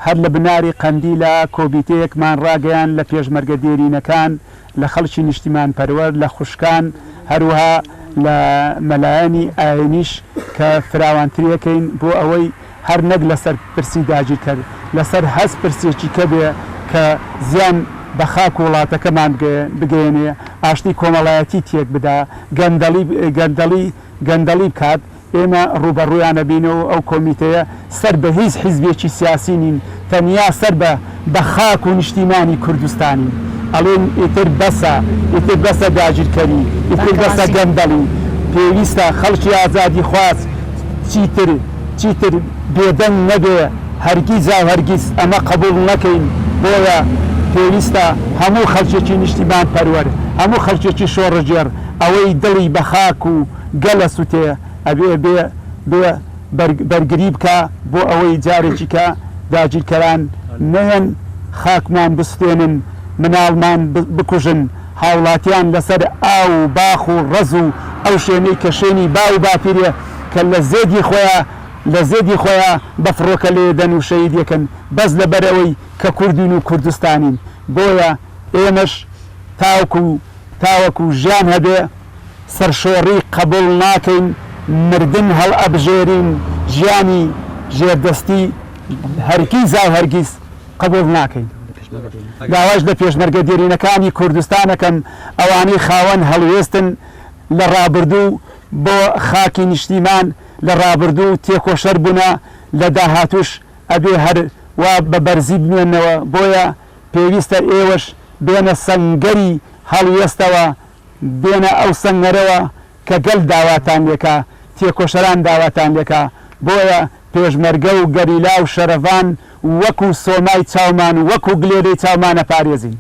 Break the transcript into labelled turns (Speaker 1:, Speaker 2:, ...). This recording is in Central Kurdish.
Speaker 1: هەر لە بناری قەندیلە کۆمیتەیەکمان ڕاگەیان لە پێشمەرگە دێرینەکان لە خەڵکی نیشتیمان پەروەر لە خوشکان هەروەها لە مەلایەنی ئاینیش کە فراوانتریەکەین بۆ ئەوەی هەر نەک لەسەر پرسی داگیر کرد لەسەر هەست پرسێکی کە بێ کە زیان بە خاک وڵاتەکەمان بگەێنێ ئاشتی کۆمەڵایەتی تێک بدا گەندەڵی بکات ئێمە ڕوبەڕوویانە بینەوە ئەو کۆمیتەیە سەر بە هیچ حیزبێکی سیاسی نین تەنیا سەر بە خاک و نیشتیمانی کوردستانی ئەڵێن ئیتر بەسە داگیرکەری ئیتر بەسە گەندەڵی پێویستە خەڵکی ئازادی خواست چیتر بێدەنگ نەبێ هەرگیز هەرگیز ئەمە قبول نەکەین بۆیە پێویستە هەموو خەڵکێکی نیشتیمان پەروەر هەموو خەڵکێکی شۆڕەجێر ئەوەی دڵی بە خاک و گەلە سوتێ ئەبێ بێ بەرگری بکە بۆ ئەوەی جارێکی کە داگیرکەران نەیەن خاکمان بستێنن مناڵمان بکوژن هاوڵاتیان لەسەر ئاو و باخ و ڕەز و ئەو شوێنەی کە شوێنی با و باپیرێ کە لە زێدی خۆیان بەفڕۆکە لێدەن و شەید یەکەن بەس لەبەرەوەی کە کوردین و کوردستانین بۆیە ئێمەش تاوەکو ژیان هەبێ سەرشۆڕی قبول ناکەین مردن هەڵ ئەبژێرین ژیانی ژێردەستی هەرگیز قبول ناکەین داواش لە پێشمەرگە دێرینەکانی کوردستانەکەم ئەوانەی خاوەن هەڵوێستن لە ڕابردوو بۆ خاکی نیشتیمان لە ڕابردوو تێکۆشەر بوونە لە داهاتوش ئەبێ هەر وا بە بەرزی بمێنەوە بۆیە پێویستە ئێوەش بێنە سەنگەری هەڵوێستەوە بێنە ئەو سەنگەرەوە کە گەل داواتان لێکە تێکۆشەران داواتان لێکە بۆیە پێشمەرگە و گەریلا و شەرەڤان وەکو سۆمای چاومان وەکو گلێرەی چاومانە پارێزین.